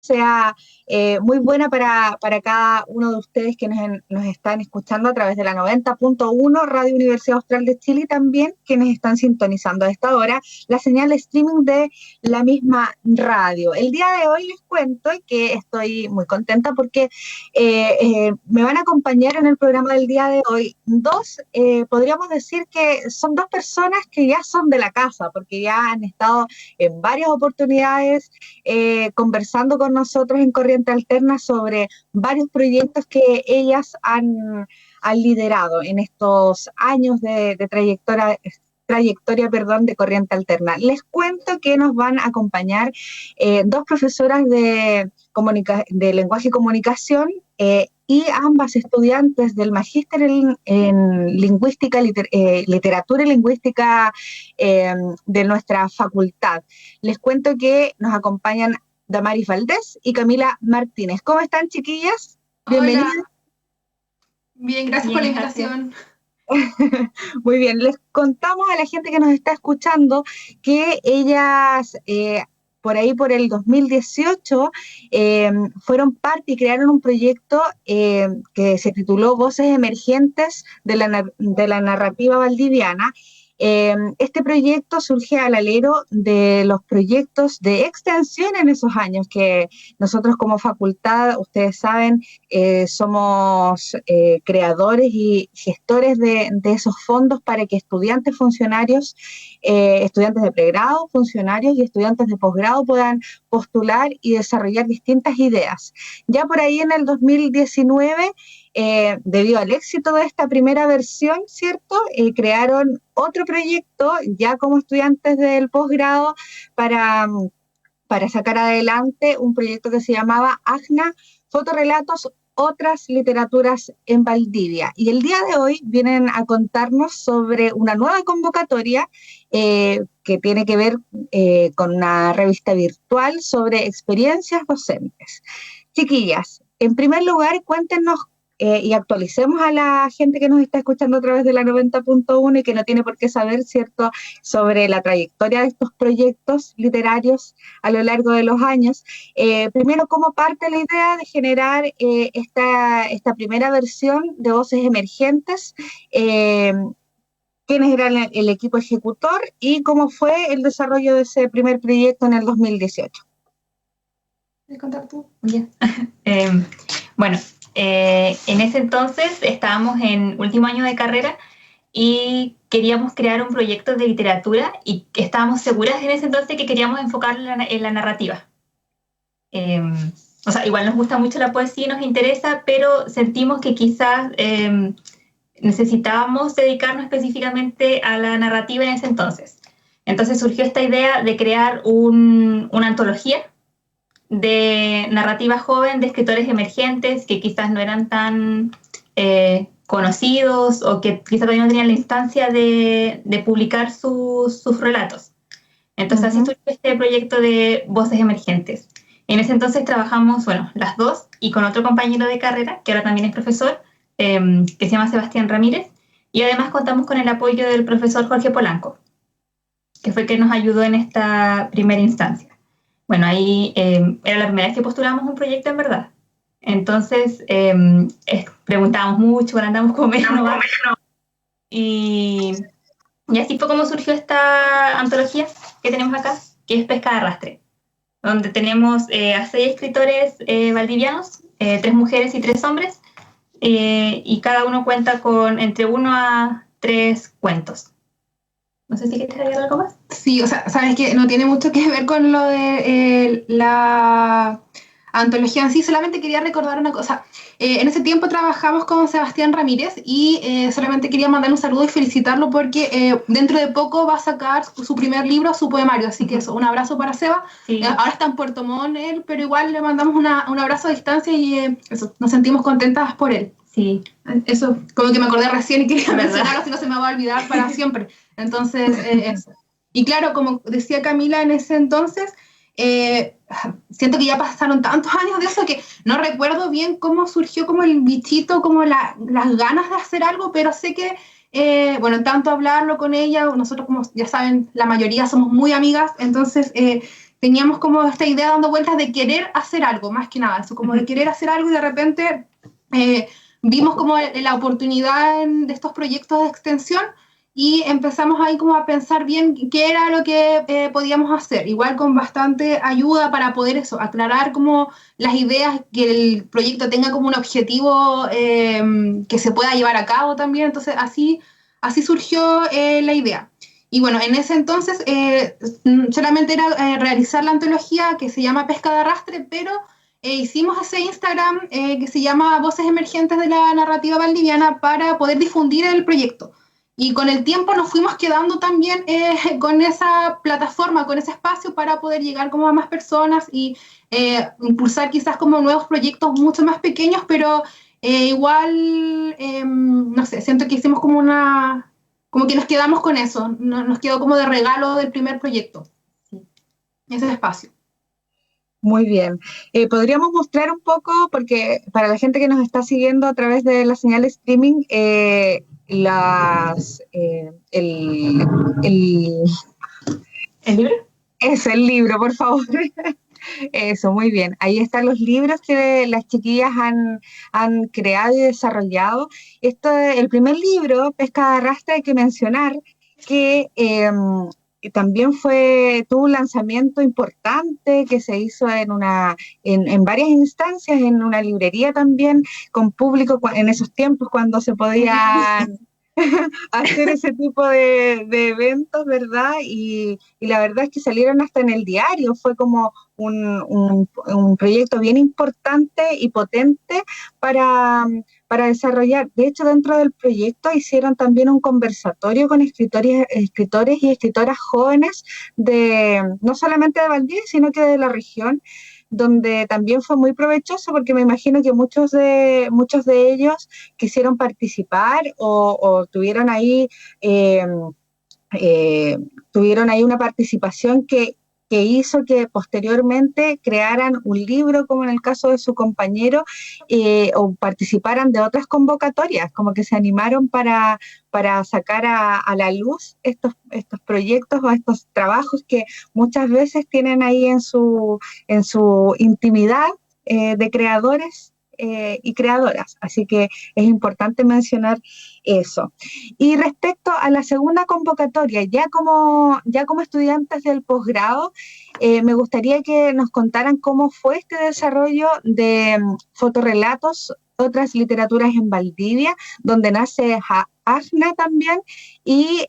sea muy buena para cada uno de ustedes que nos están escuchando a través de la 90.1 Radio Universidad Austral de Chile y también quienes están sintonizando a esta hora la señal de streaming de la misma radio. El día de hoy les cuento que estoy muy contenta porque me van a acompañar en el programa del día de hoy podríamos decir que son dos personas que ya son de la casa porque ya han estado en varias oportunidades conversando con nosotros en Corriente Alterna sobre varios proyectos que ellas han liderado en estos años de trayectoria, perdón, de Corriente Alterna. Les cuento que nos van a acompañar dos profesoras de lenguaje y comunicación y ambas estudiantes del magíster en lingüística, literatura y lingüística de nuestra facultad. Les cuento que nos acompañan Damaris Valdés y Camila Martínez. ¿Cómo están, chiquillas? Bienvenidas. Hola, bien, gracias por la invitación. Muy bien, les contamos a la gente que nos está escuchando que ellas por ahí por el 2018 fueron parte y crearon un proyecto que se tituló Voces Emergentes de la Narrativa Valdiviana. Este proyecto surge al alero de los proyectos de extensión en esos años que nosotros como facultad, ustedes saben, somos creadores y gestores de esos fondos para que estudiantes funcionarios, estudiantes de pregrado, funcionarios y estudiantes de posgrado puedan postular y desarrollar distintas ideas. Ya por ahí en el 2019, debido al éxito de esta primera versión, ¿cierto? Crearon otro proyecto ya como estudiantes del posgrado para sacar adelante un proyecto que se llamaba AGNA, Fotorrelatos, otras literaturas en Valdivia. Y el día de hoy vienen a contarnos sobre una nueva convocatoria que tiene que ver con una revista virtual sobre experiencias docentes. Chiquillas, en primer lugar, cuéntenos y actualicemos a la gente que nos está escuchando a través de la 90.1 y que no tiene por qué saber, ¿cierto?, sobre la trayectoria de estos proyectos literarios a lo largo de los años. Primero, ¿cómo parte la idea de generar esta primera versión de Voces Emergentes? ¿Quiénes eran el equipo ejecutor y cómo fue el desarrollo de ese primer proyecto en el 2018? ¿Quieres contar tú? Yeah. Bueno, en ese entonces estábamos en último año de carrera y queríamos crear un proyecto de literatura y estábamos seguras en ese entonces que queríamos enfocarlo en la narrativa. O sea, igual nos gusta mucho la poesía y nos interesa, pero sentimos que quizás necesitábamos dedicarnos específicamente a la narrativa en ese entonces. Entonces surgió esta idea de crear una antología de narrativa joven de escritores emergentes que quizás no eran tan conocidos o que quizás todavía no tenían la instancia de publicar sus relatos. Entonces así surgió este proyecto de Voces Emergentes. En ese entonces trabajamos, bueno, las dos y con otro compañero de carrera, que ahora también es profesor, que se llama Sebastián Ramírez, y además contamos con el apoyo del profesor Jorge Polanco, que fue el que nos ayudó en esta primera instancia. Bueno, ahí era la primera vez que postulamos un proyecto en verdad. Entonces preguntábamos mucho, andamos como medio y así fue como surgió esta antología que tenemos acá, que es Pesca de Arrastre, donde tenemos a 6 escritores valdivianos, 3 mujeres y 3 hombres, y cada uno cuenta con entre 1 a 3 cuentos. No sé si quieres agregar algo más. Sí, o sea, sabes que no tiene mucho que ver con lo de la antología en sí, solamente quería recordar una cosa. En ese tiempo trabajamos con Sebastián Ramírez y solamente quería mandar un saludo y felicitarlo porque dentro de poco va a sacar su primer libro, su poemario, así que eso, un abrazo para Seba. Sí. Ahora está en Puerto Montt él, pero igual le mandamos un abrazo a distancia y eso, nos sentimos contentas por él. Sí. Eso, como que me acordé recién y quería mencionarlo, si no se me va a olvidar para siempre. Entonces, eso. Y claro, como decía Camila en ese entonces, siento que ya pasaron tantos años de eso que no recuerdo bien cómo surgió como el bichito, como las ganas de hacer algo, pero sé que, bueno, en tanto hablarlo con ella, nosotros como ya saben, la mayoría somos muy amigas, entonces teníamos como esta idea dando vueltas de querer hacer algo, más que nada, eso, como de querer hacer algo y de repente vimos como la oportunidad de estos proyectos de extensión y empezamos ahí como a pensar bien qué era lo que podíamos hacer, igual con bastante ayuda para poder eso, aclarar como las ideas, que el proyecto tenga como un objetivo que se pueda llevar a cabo también, entonces así surgió la idea. Y bueno, en ese entonces solamente era realizar la antología que se llama Pesca de Arrastre, pero hicimos ese Instagram que se llama Voces Emergentes de la Narrativa Valdiviana para poder difundir el proyecto. Y con el tiempo nos fuimos quedando también con esa plataforma, con ese espacio para poder llegar como a más personas y impulsar quizás como nuevos proyectos mucho más pequeños, pero igual, no sé, siento que hicimos como que nos quedamos con eso, nos quedó como de regalo del primer proyecto, ese espacio. Muy bien. Podríamos mostrar un poco, porque para la gente que nos está siguiendo a través de la señal de streaming, ¿El libro? Es el libro, por favor. Eso, muy bien. Ahí están los libros que las chiquillas han creado y desarrollado. El primer libro, Pesca de Arrastre, hay que mencionar que también tuvo un lanzamiento importante que se hizo en varias instancias, en una librería también, con público en esos tiempos cuando se podían hacer ese tipo de eventos, ¿verdad? Y la verdad es que salieron hasta en el diario, fue como un proyecto bien importante y potente para desarrollar. De hecho, dentro del proyecto hicieron también un conversatorio con escritores y escritoras jóvenes no solamente de Valdivia, sino que de la región, donde también fue muy provechoso porque me imagino que muchos de ellos quisieron participar o tuvieron ahí una participación que hizo que posteriormente crearan un libro, como en el caso de su compañero, o participaran de otras convocatorias, como que se animaron para sacar a la luz estos proyectos o estos trabajos que muchas veces tienen ahí en su intimidad de creadores y creadoras. Así que es importante mencionar eso. Y respecto a la segunda convocatoria, ya como estudiantes del posgrado, me gustaría que nos contaran cómo fue este desarrollo de fotorrelatos, otras literaturas en Valdivia, donde nace AFNA también, y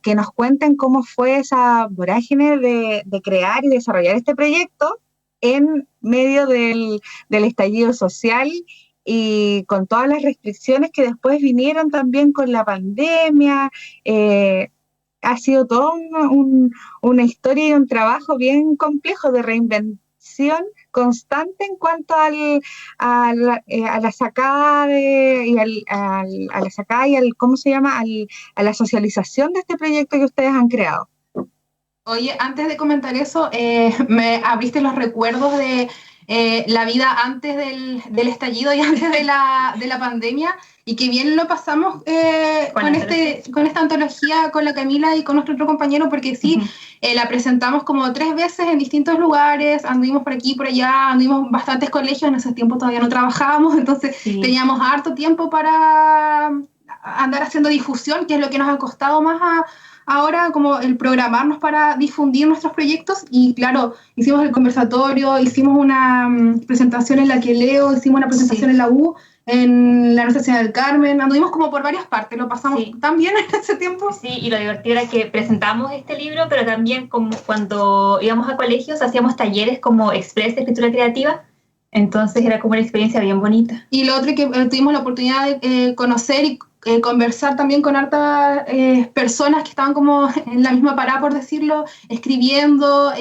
que nos cuenten cómo fue esa vorágine de crear y desarrollar este proyecto en medio del estallido social y con todas las restricciones que después vinieron también con la pandemia. Ha sido toda una historia y un trabajo bien complejo de reinvención constante en cuanto a la sacada ¿cómo se llama? A la socialización de este proyecto que ustedes han creado. Oye, antes de comentar eso, me abriste los recuerdos de la vida antes del estallido y antes de la pandemia, y que bien lo pasamos con esta antología con la Camila y con nuestro otro compañero, porque sí, la presentamos como 3 veces en distintos lugares, anduvimos por aquí, por allá, anduvimos bastantes colegios, en ese tiempo todavía no trabajábamos, entonces teníamos harto tiempo para andar haciendo difusión, que es lo que nos ha costado más ahora, como el programarnos para difundir nuestros proyectos. Y claro, hicimos el conversatorio, hicimos una presentación en la que leo, hicimos una presentación en la U, en la Universidad del Carmen, anduvimos como por varias partes, lo pasamos tan bien en ese tiempo. Sí, y lo divertido era que presentamos este libro, pero también como cuando íbamos a colegios hacíamos talleres como express de escritura creativa, entonces era como una experiencia bien bonita. Y lo otro que tuvimos la oportunidad de conocer y conversar también con hartas personas que estaban como en la misma parada, por decirlo, escribiendo,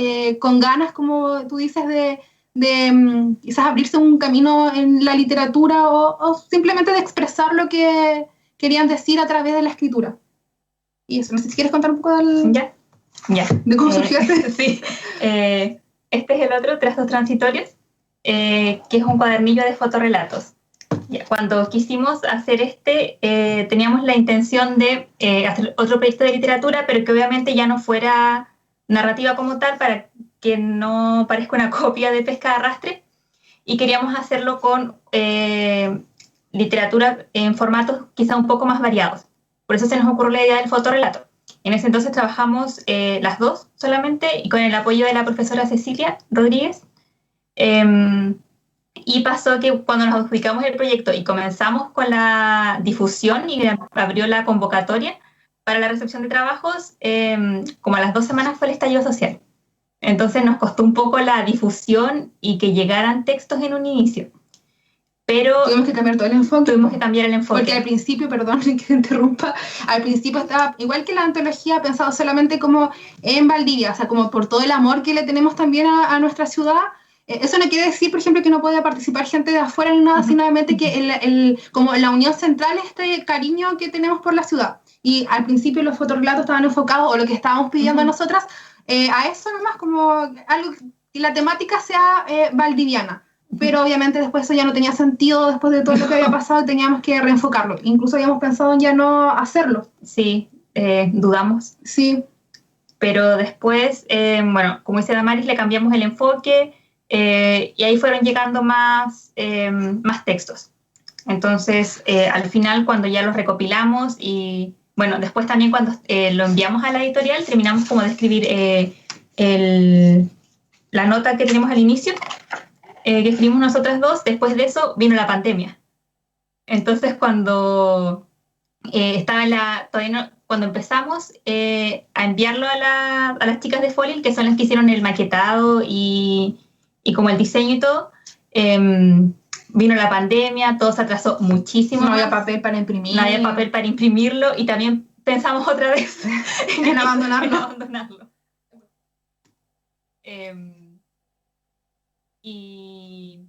con ganas, como tú dices, de quizás abrirse un camino en la literatura o simplemente de expresar lo que querían decir a través de la escritura. Y eso, no sé si quieres contar un poco de cómo surgió este. Sí, este es el otro, Trazos Transitorios, que es un cuadernillo de fotorrelatos. Cuando quisimos hacer teníamos la intención de hacer otro proyecto de literatura, pero que obviamente ya no fuera narrativa como tal, para que no parezca una copia de Pesca de Arrastre, y queríamos hacerlo con literatura en formatos quizá un poco más variados. Por eso se nos ocurrió la idea del fotorrelato. En ese entonces trabajamos las dos solamente, y con el apoyo de la profesora Cecilia Rodríguez. Y pasó que cuando nos adjudicamos el proyecto y comenzamos con la difusión y abrió la convocatoria para la recepción de trabajos, como a las 2 semanas fue el estallido social. Entonces nos costó un poco la difusión y que llegaran textos en un inicio. Pero tuvimos que cambiar todo el enfoque. Tuvimos que cambiar el enfoque. Porque al principio, perdón que te interrumpa, al principio estaba, igual que la antología, pensado solamente como en Valdivia, o sea, como por todo el amor que le tenemos también a nuestra ciudad. Eso no quiere decir, por ejemplo, que no pueda participar gente de afuera ni nada, sino que como la unión central es este cariño que tenemos por la ciudad. Y al principio los fotorrelatos estaban enfocados, o lo que estábamos pidiendo a nosotras, a eso nomás, como algo que la temática sea valdiviana. Pero obviamente después eso ya no tenía sentido después de todo lo que había pasado, y teníamos que reenfocarlo. Incluso habíamos pensado en ya no hacerlo. Sí, dudamos. Sí. Pero después, bueno, como dice Damaris, le cambiamos el enfoque, y ahí fueron llegando más textos. Entonces, al final, cuando ya los recopilamos, y bueno, después también cuando lo enviamos a la editorial, terminamos como de escribir la nota que tenemos al inicio, que escribimos nosotras dos. Después de eso vino la pandemia. Entonces, cuando cuando empezamos a enviarlo a las chicas de Folil, que son las que hicieron el maquetado y como el diseño y todo, vino la pandemia, todo se atrasó muchísimo. No había papel para imprimir. No había papel para imprimirlo, y también pensamos otra vez en abandonarlo. Y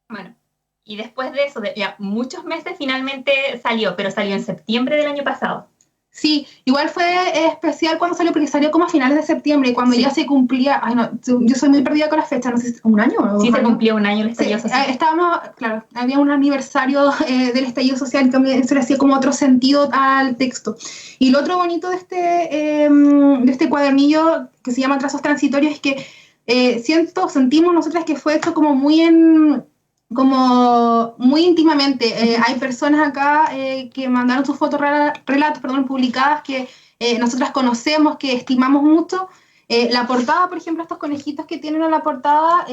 bueno, y después de eso, ya muchos meses, finalmente salió, pero salió en septiembre del año pasado. Sí, igual fue especial cuando salió, porque salió como a finales de septiembre, cuando ya se cumplía, yo soy muy perdida con las fechas, no sé si ¿un año? Sí, se cumplió un año el estallido social. Estábamos, claro, había un aniversario del estallido social, que se le hacía como otro sentido al texto. Y lo otro bonito de este cuadernillo, que se llama Trazos Transitorios, es que sentimos nosotras que fue hecho como muy íntimamente. Hay personas acá que mandaron sus fotorrelatos, publicadas, que nosotras conocemos, que estimamos mucho. La portada, por ejemplo, estos conejitos que tienen en la portada,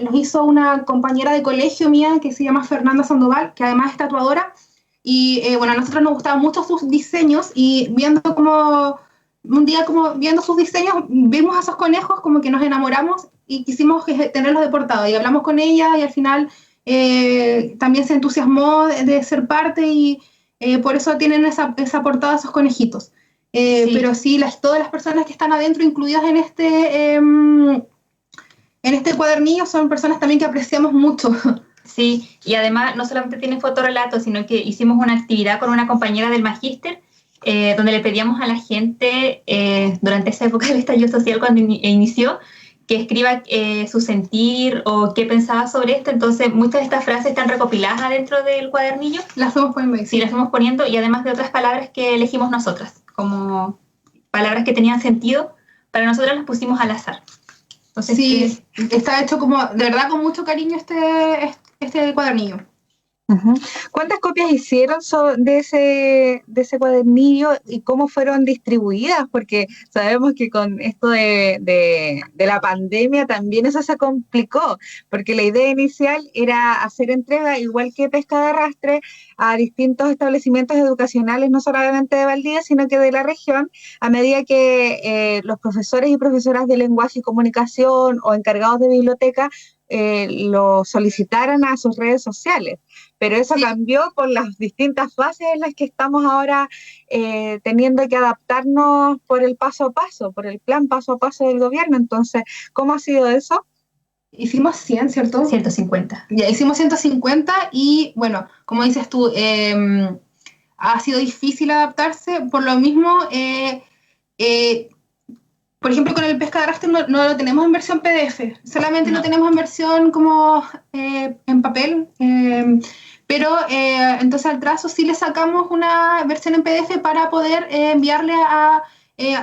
los hizo una compañera de colegio mía que se llama Fernanda Sandoval, que además es tatuadora. Y bueno, a nosotros nos gustaban mucho sus diseños, y un día viendo sus diseños, vimos a esos conejos, como que nos enamoramos y quisimos tenerlos de portada, y hablamos con ella, y al final también se entusiasmó de ser parte, y por eso tienen esa portada, esos conejitos. Sí. Pero sí, todas las personas que están adentro, incluidas en este cuadernillo, son personas también que apreciamos mucho. Sí, y además no solamente tiene fotorrelatos, sino que hicimos una actividad con una compañera del magíster, donde le pedíamos a la gente, durante esa época del estallido social, cuando inició, que escriba su sentir o qué pensaba sobre esto. Entonces, muchas de estas frases están recopiladas adentro del cuadernillo. Las fuimos poniendo. Sí, las fuimos poniendo, y además de otras palabras que elegimos nosotras, como palabras que tenían sentido, para nosotras las pusimos al azar. Entonces, sí, está hecho como, de verdad, con mucho cariño este cuadernillo. Uh-huh. ¿Cuántas copias hicieron de ese cuadernillo, y cómo fueron distribuidas? Porque sabemos que con esto de la pandemia también eso se complicó, porque la idea inicial era hacer entrega, igual que Pesca de Arrastre, a distintos establecimientos educacionales, no solamente de Valdivia, sino que de la región, a medida que los profesores y profesoras de lenguaje y comunicación o encargados de biblioteca lo solicitaran a sus redes sociales. Pero eso cambió por las distintas fases en las que estamos ahora teniendo que adaptarnos por el paso a paso, por el plan paso a paso del gobierno. Entonces, ¿cómo ha sido eso? Hicimos 100, ¿cierto? 150. Ya, hicimos 150, y bueno, como dices tú, ha sido difícil adaptarse. Por lo mismo, por ejemplo, con el Pesca de Arrastre no lo tenemos en versión PDF, solamente lo tenemos en versión como en papel, pero entonces al trazo sí le sacamos una versión en PDF para poder enviarle a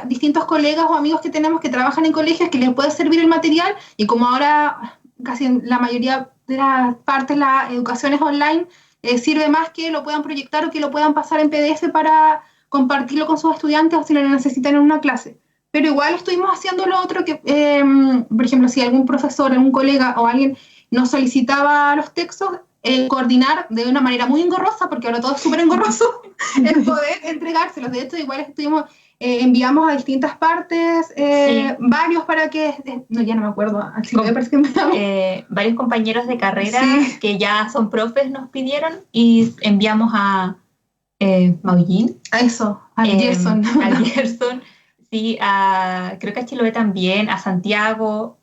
distintos colegas o amigos que tenemos que trabajan en colegios que les puede servir el material, y como ahora casi en la mayoría de las partes la educación es online, sirve más que lo puedan proyectar o que lo puedan pasar en PDF para compartirlo con sus estudiantes o si lo necesitan en una clase. Pero igual estuvimos haciendo lo otro que, por ejemplo, si algún profesor, algún colega o alguien nos solicitaba los textos, coordinar de una manera muy engorrosa, porque ahora todo es súper engorroso, el poder entregárselos. De hecho, igual estuvimos, enviamos a distintas partes, Sí. varios para que, no, ya no me acuerdo, así que me parece que me Varios compañeros de carrera Sí. que ya son profes nos pidieron y enviamos a Maullín, a eso, al Gerson. al Gerson, sí, creo que a Chiloé también, a Santiago,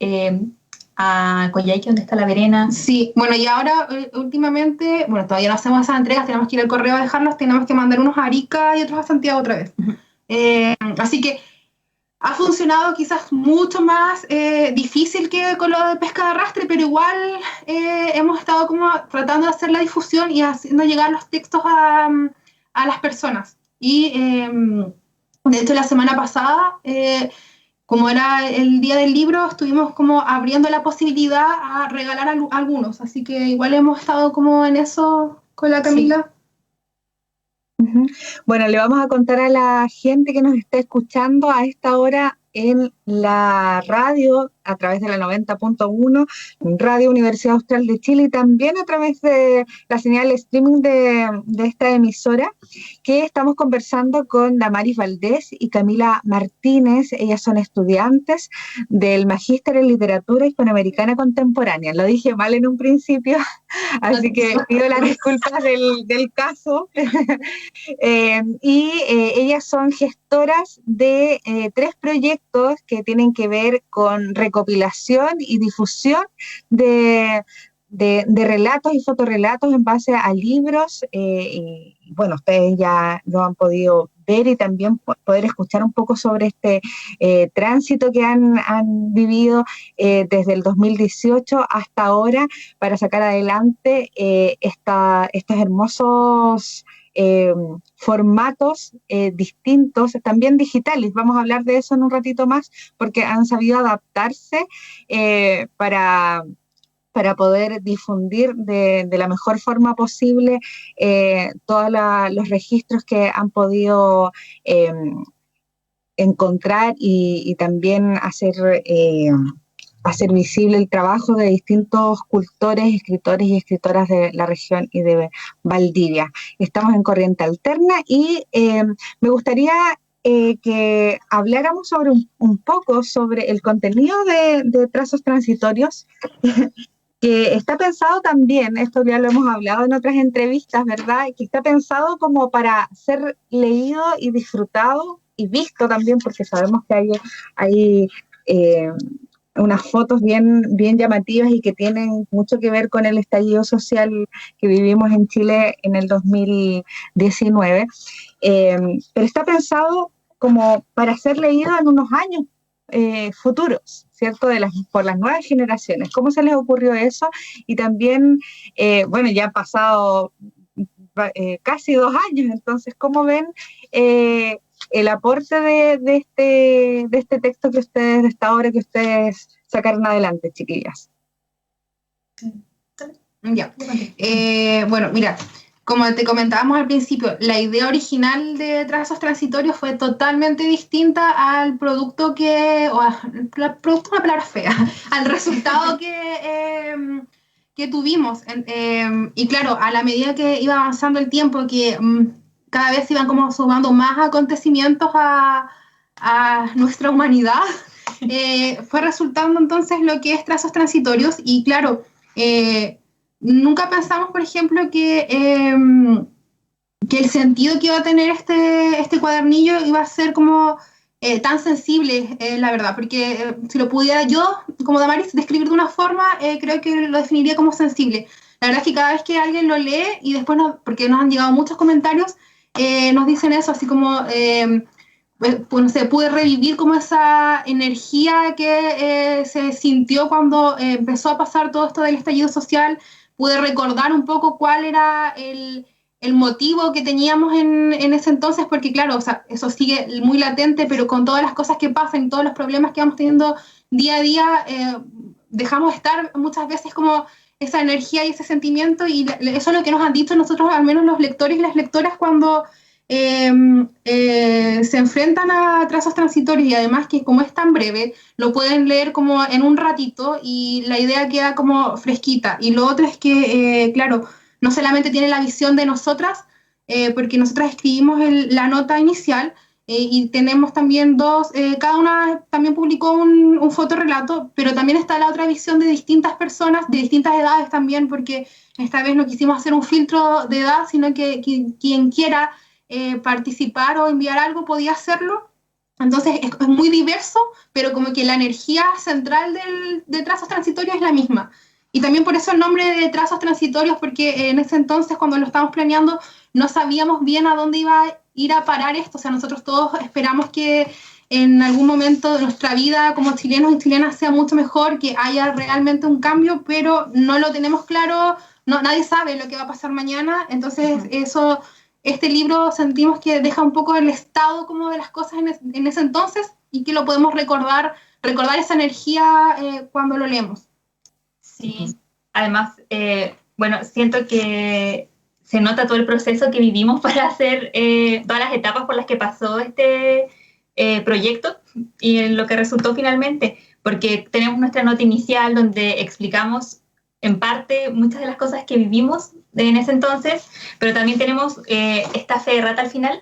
a Coyhaique, donde está La Verena. Sí, bueno, y ahora últimamente, bueno, todavía no hacemos esas entregas, tenemos que ir al correo a dejarlos, tenemos que mandar unos a Arica y otros a Santiago otra vez. Uh-huh. Así que ha funcionado quizás mucho más difícil que con lo de pesca de arrastre, pero igual hemos estado como tratando de hacer la difusión y haciendo llegar los textos a las personas. Y de hecho la semana pasada, como era el día del libro, estuvimos como abriendo la posibilidad a regalar algunos, así que igual hemos estado como en eso con la Camila. Sí. Bueno, le vamos a contar a la gente que nos está escuchando a esta hora en la radio, a través de la 90.1, Radio Universidad Austral de Chile, y también a través de la señal streaming de esta emisora, que estamos conversando con Damaris Valdés y Camila Martínez. Ellas son estudiantes del Magíster en Literatura Hispanoamericana Contemporánea. Lo dije mal en un principio, así que pido las disculpas del caso. Ellas son gestoras de 3 proyectos que tienen que ver con recopilación y difusión de relatos y fotorrelatos en base a libros. Y bueno, ustedes ya lo han podido ver y también poder escuchar un poco sobre este tránsito que han vivido desde el 2018 hasta ahora para sacar adelante estos hermosos formatos distintos, también digitales. Vamos a hablar de eso en un ratito más, porque han sabido adaptarse para poder difundir de la mejor forma posible todos los registros que han podido encontrar y también hacer visible el trabajo de distintos cultores, escritores y escritoras de la región y de Valdivia. Estamos en Corriente Alterna y me gustaría que habláramos sobre un poco sobre el contenido de Trazos Transitorios, que está pensado también, esto ya lo hemos hablado en otras entrevistas, ¿verdad? Que está pensado como para ser leído y disfrutado y visto también, porque sabemos que hay unas fotos bien llamativas y que tienen mucho que ver con el estallido social que vivimos en Chile en el 2019, pero está pensado como para ser leído en unos años futuros, ¿cierto? Por las nuevas generaciones. ¿Cómo se les ocurrió eso? Y también, bueno, ya han pasado casi 2 años, entonces, ¿cómo ven el aporte de este texto que ustedes, de esta obra que ustedes sacaron adelante, chiquillas? Ya. Bueno, mira, como te comentábamos al principio, la idea original de Trazos Transitorios fue totalmente distinta al producto producto es una palabra fea, al resultado que tuvimos. Y claro, a la medida que iba avanzando el tiempo, que cada vez iban como sumando más acontecimientos a nuestra humanidad, fue resultando entonces lo que es Trazos Transitorios. Y claro, nunca pensamos, por ejemplo, que el sentido que iba a tener este cuadernillo iba a ser como tan sensible, la verdad, porque si lo pudiera yo, como Damaris, describir de una forma, creo que lo definiría como sensible. La verdad es que cada vez que alguien lo lee y después, porque nos han llegado muchos comentarios, nos dicen eso, así como, pues, no sé, pude revivir como esa energía que se sintió cuando empezó a pasar todo esto del estallido social. Pude recordar un poco cuál era el motivo que teníamos en ese entonces, porque claro, o sea, eso sigue muy latente, pero con todas las cosas que pasan, todos los problemas que vamos teniendo día a día, dejamos estar muchas veces como esa energía y ese sentimiento, y eso es lo que nos han dicho nosotros, al menos los lectores y las lectoras, cuando se enfrentan a trazos transitorios, y además que como es tan breve, lo pueden leer como en un ratito y la idea queda como fresquita. Y lo otro es que, claro, no solamente tiene la visión de nosotras, porque nosotras escribimos la nota inicial, y tenemos también cada una también publicó un fotorrelato, pero también está la otra visión de distintas personas, de distintas edades también, porque esta vez no quisimos hacer un filtro de edad, sino que quien quiera participar o enviar algo podía hacerlo. Entonces es muy diverso, pero como que la energía central de trazos transitorios es la misma. Y también por eso el nombre de trazos transitorios, porque en ese entonces, cuando lo estábamos planeando, no sabíamos bien a dónde iba a ir a parar esto. O sea, nosotros todos esperamos que en algún momento de nuestra vida como chilenos y chilenas sea mucho mejor, que haya realmente un cambio, pero no lo tenemos claro, no, nadie sabe lo que va a pasar mañana. Entonces eso, este libro sentimos que deja un poco el estado como de las cosas en ese entonces, y que lo podemos recordar esa energía cuando lo leemos. Sí, además, bueno, siento que se nota todo el proceso que vivimos para hacer todas las etapas por las que pasó este proyecto y en lo que resultó finalmente, porque tenemos nuestra nota inicial donde explicamos en parte muchas de las cosas que vivimos en ese entonces, pero también tenemos esta fe de rata al final,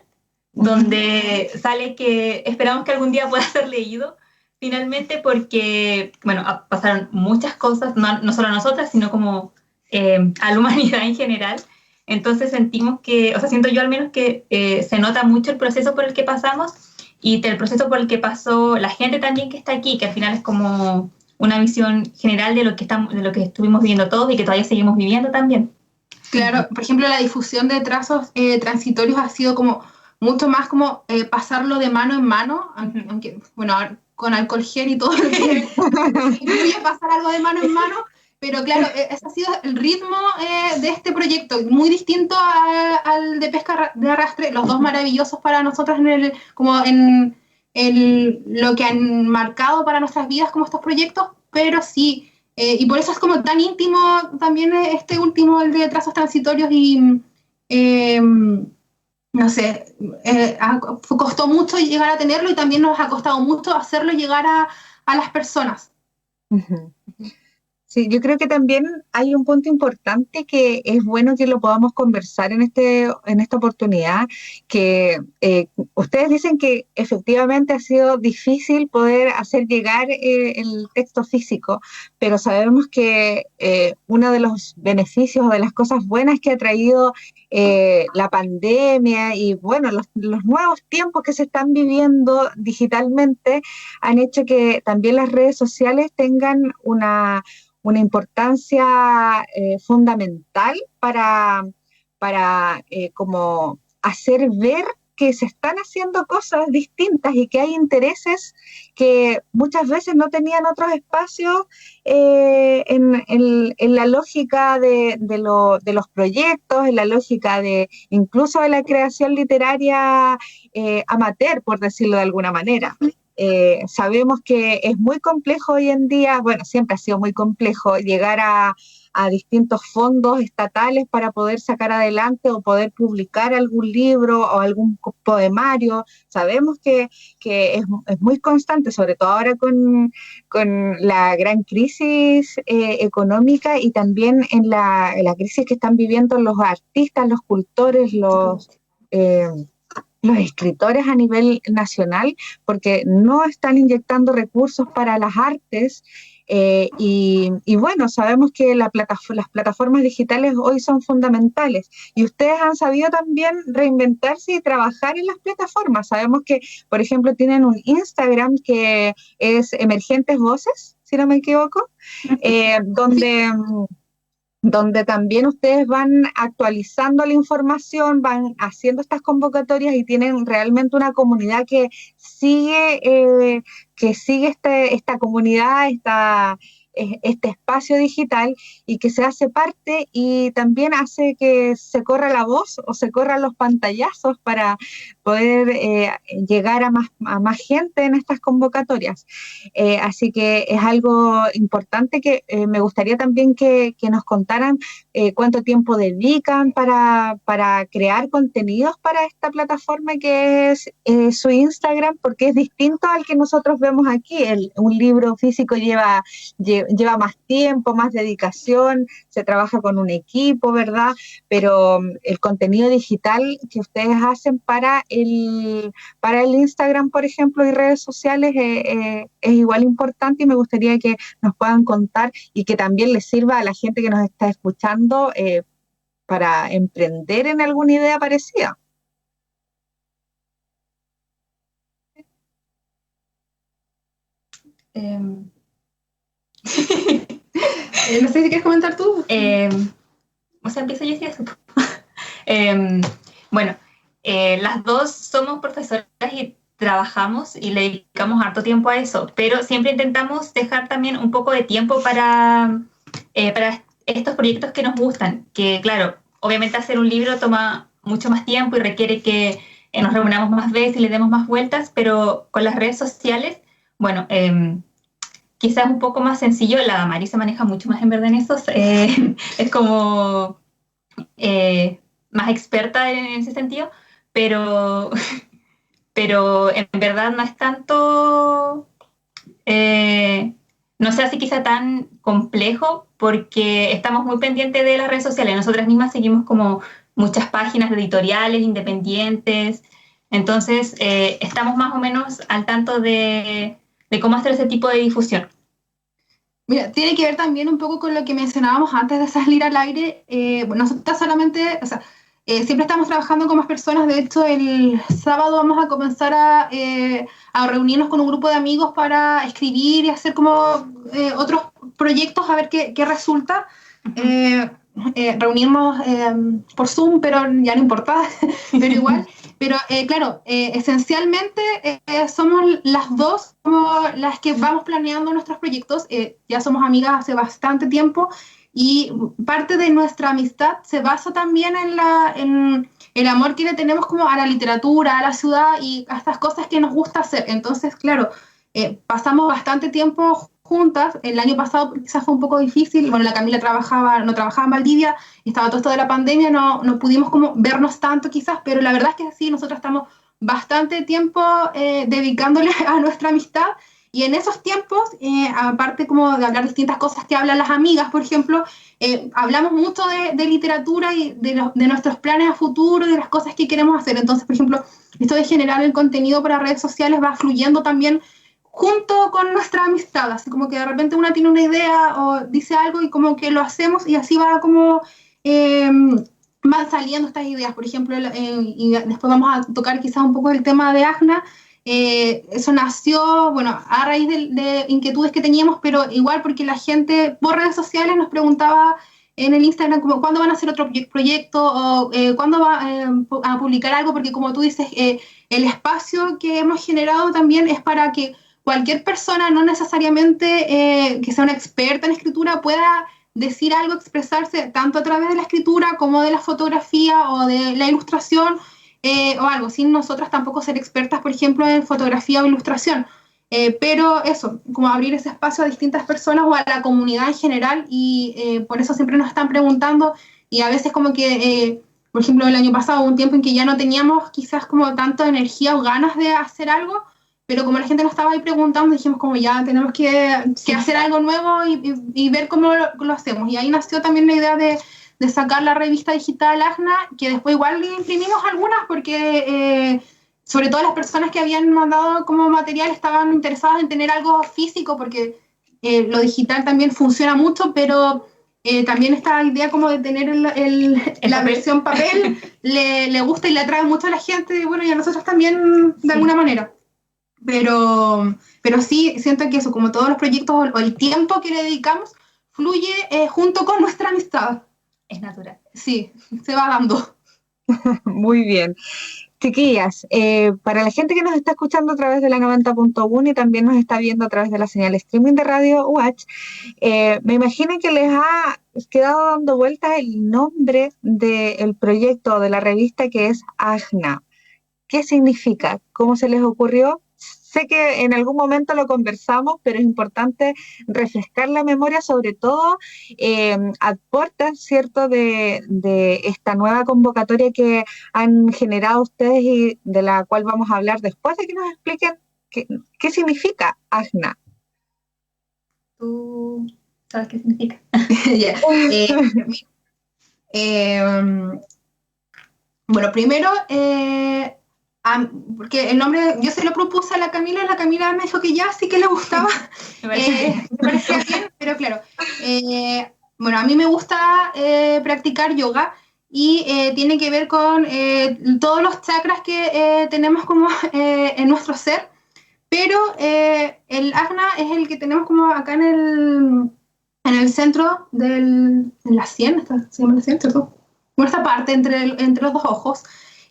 donde sale que esperamos que algún día pueda ser leído finalmente, porque, bueno, pasaron muchas cosas, no solo a nosotras, sino como a la humanidad en general. Entonces sentimos que, o sea, siento yo al menos que se nota mucho el proceso por el que pasamos y el proceso por el que pasó la gente también que está aquí, que al final es como una visión general de lo que estuvimos viviendo todos y que todavía seguimos viviendo también. Claro, por ejemplo, la difusión de trazos transitorios ha sido como mucho más como pasarlo de mano en mano, aunque, bueno, con alcohol gel y todo lo que incluye pasar algo de mano en mano, pero claro, ese ha sido el ritmo de este proyecto, muy distinto al de pesca de arrastre, los dos maravillosos para nosotros como en lo que han marcado para nuestras vidas como estos proyectos, pero sí, y por eso es como tan íntimo también este último, el de trazos transitorios, y no sé, costó mucho llegar a tenerlo, y también nos ha costado mucho hacerlo llegar a las personas. Uh-huh. Sí, yo creo que también hay un punto importante que es bueno que lo podamos conversar en esta oportunidad, que ustedes dicen que efectivamente ha sido difícil poder hacer llegar el texto físico, pero sabemos que uno de los beneficios o de las cosas buenas que ha traído la pandemia y bueno, los nuevos tiempos que se están viviendo digitalmente han hecho que también las redes sociales tengan una importancia fundamental para como hacer ver que se están haciendo cosas distintas y que hay intereses que muchas veces no tenían otros espacios en la lógica de los proyectos, en la lógica de incluso de la creación literaria amateur, por decirlo de alguna manera. Sabemos que es muy complejo hoy en día, bueno, siempre ha sido muy complejo llegar a distintos fondos estatales para poder sacar adelante o poder publicar algún libro o algún poemario. Sabemos que es muy constante, sobre todo ahora con la gran crisis económica y también en la crisis que están viviendo los artistas, los cultores, los escritores a nivel nacional, porque no están inyectando recursos para las artes, y bueno, sabemos que las plataformas digitales hoy son fundamentales, y ustedes han sabido también reinventarse y trabajar en las plataformas. Sabemos que, por ejemplo, tienen un Instagram que es Emergentes Voces, si no me equivoco, donde también ustedes van actualizando la información, van haciendo estas convocatorias y tienen realmente una comunidad que sigue esta comunidad, este espacio digital y que se hace parte y también hace que se corra la voz o se corran los pantallazos para poder llegar a más gente en estas convocatorias. Así que es algo importante que me gustaría también que nos contaran cuánto tiempo dedican para crear contenidos para esta plataforma que es su Instagram, porque es distinto al que nosotros vemos aquí. Un libro físico lleva más tiempo, más dedicación, se trabaja con un equipo, ¿verdad? Pero el contenido digital que ustedes hacen para el Instagram, por ejemplo, y redes sociales es igual importante, y me gustaría que nos puedan contar y que también les sirva a la gente que nos está escuchando para emprender en alguna idea parecida. No sé si quieres comentar tú. O sea, empiezo yo y eso. Bueno, las dos somos profesoras y trabajamos y le dedicamos harto tiempo a eso, pero siempre intentamos dejar también un poco de tiempo para estos proyectos que nos gustan, que claro, obviamente hacer un libro toma mucho más tiempo y requiere que nos reunamos más veces y le demos más vueltas, pero con las redes sociales, bueno, quizás un poco más sencillo. La Mari se maneja mucho más en verdad en eso, es como más experta en ese sentido, pero en verdad no es tanto, no sé si quizá tan complejo, porque estamos muy pendientes de las redes sociales. Nosotras mismas seguimos como muchas páginas de editoriales independientes, entonces estamos más o menos al tanto de cómo hacer ese tipo de difusión. Mira, tiene que ver también un poco con lo que mencionábamos antes de salir al aire. Bueno, nosotros solamente, o sea, siempre estamos trabajando con más personas. De hecho, el sábado vamos a comenzar a reunirnos con un grupo de amigos para escribir y hacer como otros proyectos, a ver qué resulta. Reunirnos por Zoom, pero ya no importa, pero igual. Pero claro, esencialmente somos las dos como las que vamos planeando nuestros proyectos. Ya somos amigas hace bastante tiempo y parte de nuestra amistad se basa también en el amor que le tenemos como a la literatura, a la ciudad y a estas cosas que nos gusta hacer. Entonces, claro, pasamos bastante tiempo juntas. El año pasado quizás fue un poco difícil. Bueno, la Camila no trabajaba en Valdivia, y estaba todo esto de la pandemia, no pudimos como vernos tanto quizás, pero la verdad es que sí, nosotros estamos bastante tiempo dedicándole a nuestra amistad. Y en esos tiempos, aparte como de hablar distintas cosas que hablan las amigas, por ejemplo, hablamos mucho de literatura y de nuestros planes a futuro, de las cosas que queremos hacer. Entonces, por ejemplo, esto de generar el contenido para redes sociales va fluyendo también junto con nuestra amistad, así como que de repente una tiene una idea o dice algo y como que lo hacemos, y así va como van saliendo estas ideas. Por ejemplo, y después vamos a tocar quizás un poco el tema de ACNA. Eso nació, bueno, a raíz de inquietudes que teníamos, pero igual porque la gente por redes sociales nos preguntaba en el Instagram como cuándo van a hacer otro proyecto o cuándo va a publicar algo, porque como tú dices, el espacio que hemos generado también es para que cualquier persona, no necesariamente que sea una experta en escritura, pueda decir algo, expresarse tanto a través de la escritura como de la fotografía o de la ilustración o algo, sin nosotras tampoco ser expertas, por ejemplo, en fotografía o ilustración. Pero eso, como abrir ese espacio a distintas personas o a la comunidad en general, y por eso siempre nos están preguntando, y a veces como que, por ejemplo, el año pasado hubo un tiempo en que ya no teníamos quizás como tanta energía o ganas de hacer algo, pero como la gente nos estaba ahí preguntando, dijimos como ya tenemos que hacer algo nuevo y ver cómo lo hacemos. Y ahí nació también la idea de sacar la revista digital ACNA, que después igual imprimimos algunas porque sobre todo las personas que habían mandado como material estaban interesadas en tener algo físico, porque lo digital también funciona mucho, pero también esta idea como de tener la versión papel le gusta y le atrae mucho a la gente, bueno, y a nosotros también de alguna manera. Pero sí, siento que eso, como todos los proyectos o el tiempo que le dedicamos, fluye junto con nuestra amistad. Es natural. Sí, se va dando. Muy bien. Chiquillas, para la gente que nos está escuchando a través de la 90.1 y también nos está viendo a través de la señal streaming de Radio Watch, me imagino que les ha quedado dando vueltas el nombre del proyecto de la revista, que es AGNA. ¿Qué significa? ¿Cómo se les ocurrió? Sé que en algún momento lo conversamos, pero es importante refrescar la memoria, sobre todo aportes, ¿cierto?, de esta nueva convocatoria que han generado ustedes y de la cual vamos a hablar después de que nos expliquen qué significa AGNA. ¿Tú sabes qué significa? Yeah. Bueno, primero, porque el nombre, yo se lo propuse a la Camila me dijo que ya, sí que le gustaba, me parecía bien, pero claro, bueno, a mí me gusta practicar yoga y tiene que ver con todos los chakras que tenemos como en nuestro ser, pero el ajna es el que tenemos como acá en el centro en la sien, se llama la sien, ¿cierto? Bueno, esta parte entre los dos ojos.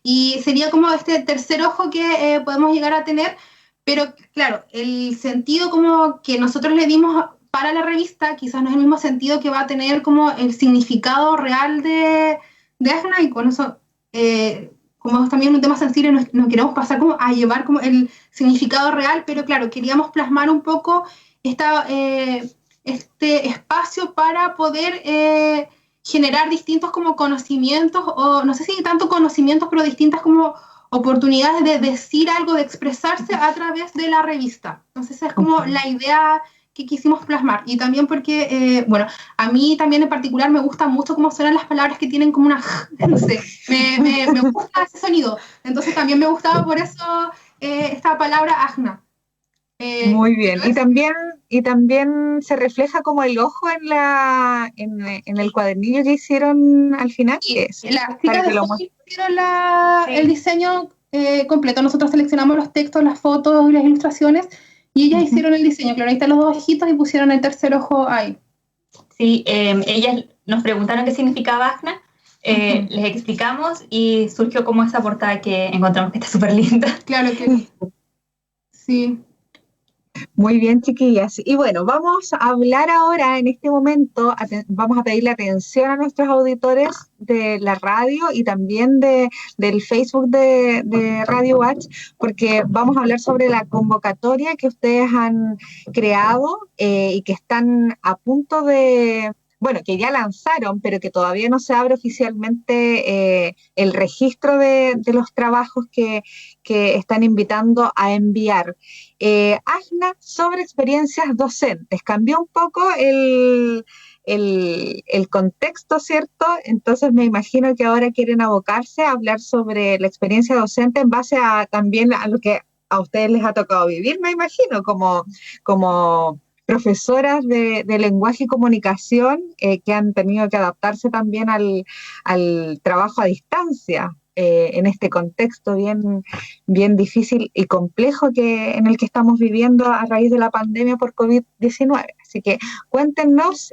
Y sería como este tercer ojo que podemos llegar a tener, pero claro, el sentido como que nosotros le dimos para la revista quizás no es el mismo sentido que va a tener como el significado real de Ajna, y con eso, como es también un tema sensible, no queremos pasar como a llevar como el significado real, pero claro, queríamos plasmar un poco este espacio para poder generar distintos como conocimientos, o no sé si tanto conocimientos, pero distintas como oportunidades de decir algo, de expresarse a través de la revista. Entonces esa es como la idea que quisimos plasmar. Y también porque, bueno, a mí también en particular me gusta mucho cómo suenan las palabras que tienen como una, no sé, me gusta ese sonido. Entonces también me gustaba por eso esta palabra ajna. Muy bien. Y también se refleja como el ojo en el cuadernillo que hicieron al final. Las chicas de Hoy hicieron el diseño completo. Nosotros seleccionamos los textos, las fotos y las ilustraciones, y ellas hicieron el diseño. Claro, ahí están los dos ojitos y pusieron el tercer ojo ahí. Sí, ellas nos preguntaron qué significaba Ajna, les explicamos y surgió como esa portada que encontramos que está súper linda. Claro que sí. Muy bien, chiquillas. Y bueno, vamos a hablar ahora, en este momento, vamos a pedirle atención a nuestros auditores de la radio y también del Facebook de Radio Watch, porque vamos a hablar sobre la convocatoria que ustedes han creado y que están a punto de... Bueno, que ya lanzaron, pero que todavía no se abre oficialmente el registro de los trabajos que están invitando a enviar. AGNA sobre experiencias docentes. Cambió un poco el contexto, ¿cierto? Entonces me imagino que ahora quieren abocarse a hablar sobre la experiencia docente en base también a lo que a ustedes les ha tocado vivir, me imagino, como profesoras de lenguaje y comunicación que han tenido que adaptarse también al trabajo a distancia. En este contexto bien difícil y complejo en el que estamos viviendo a raíz de la pandemia por COVID-19. Así que cuéntenos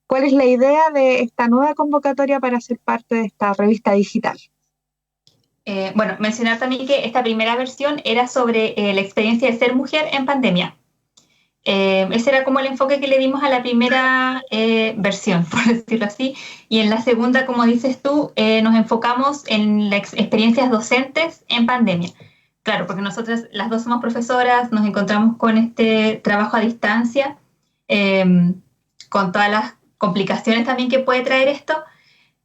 cuál es la idea de esta nueva convocatoria para ser parte de esta revista digital. Bueno, mencionar también que esta primera versión era sobre la experiencia de ser mujer en pandemia. Ese era como el enfoque que le dimos a la primera versión, por decirlo así, y en la segunda, como dices tú, nos enfocamos en las experiencias docentes en pandemia. Claro, porque nosotras las dos somos profesoras, nos encontramos con este trabajo a distancia, con todas las complicaciones también que puede traer esto,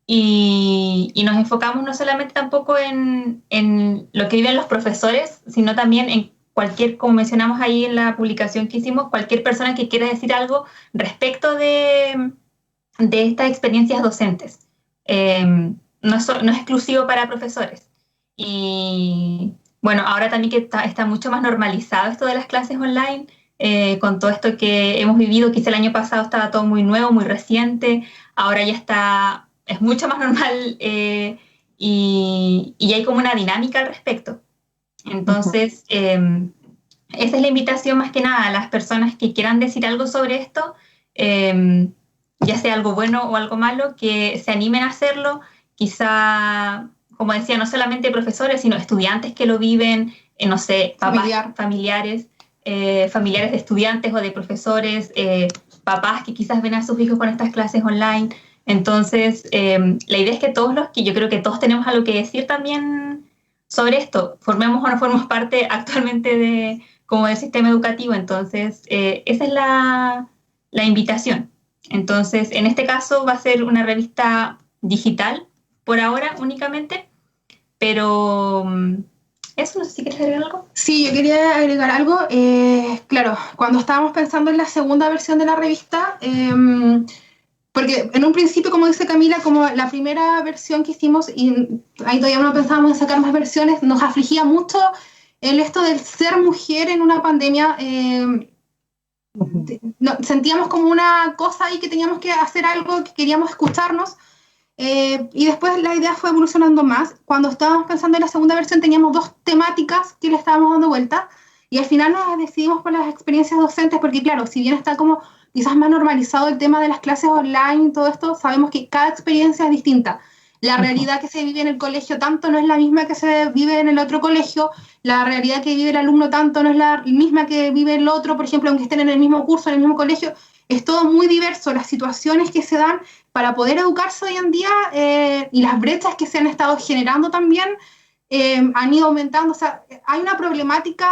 y nos enfocamos no solamente tampoco en lo que viven los profesores, sino también en como mencionamos ahí en la publicación que hicimos, cualquier persona que quiera decir algo respecto de estas experiencias docentes. No es exclusivo para profesores. Y bueno, ahora también que está mucho más normalizado esto de las clases online, con todo esto que hemos vivido, quizá el año pasado estaba todo muy nuevo, muy reciente, ahora ya es mucho más normal y hay como una dinámica al respecto. Entonces, esa es la invitación más que nada a las personas que quieran decir algo sobre esto, ya sea algo bueno o algo malo, que se animen a hacerlo, quizá como decía, no solamente profesores, sino estudiantes que lo viven, no sé, papás, familiares de estudiantes o de profesores, papás que quizás ven a sus hijos con estas clases online. Entonces, la idea es que yo creo que todos tenemos algo que decir también sobre esto. Formemos o no formamos parte actualmente como del sistema educativo. Entonces, esa es la invitación. Entonces, en este caso va a ser una revista digital, por ahora únicamente, pero eso, no sé si quieres agregar algo. Sí, yo quería agregar algo. Claro, cuando estábamos pensando en la segunda versión de la revista, porque en un principio, como dice Camila, como la primera versión que hicimos, y ahí todavía no pensábamos en sacar más versiones, nos afligía mucho esto del ser mujer en una pandemia. Sentíamos como una cosa ahí que teníamos que hacer algo, que queríamos escucharnos. Y después la idea fue evolucionando más. Cuando estábamos pensando en la segunda versión teníamos 2 temáticas que le estábamos dando vuelta y al final nos decidimos por las experiencias docentes porque claro, si bien está como quizás más normalizado el tema de las clases online y todo esto, sabemos que cada experiencia es distinta. La realidad que se vive en el colegio tanto no es la misma que se vive en el otro colegio, la realidad que vive el alumno tanto no es la misma que vive el otro, por ejemplo, aunque estén en el mismo curso, en el mismo colegio, es todo muy diverso, las situaciones que se dan para poder educarse hoy en día y las brechas que se han estado generando también han ido aumentando. O sea, hay una problemática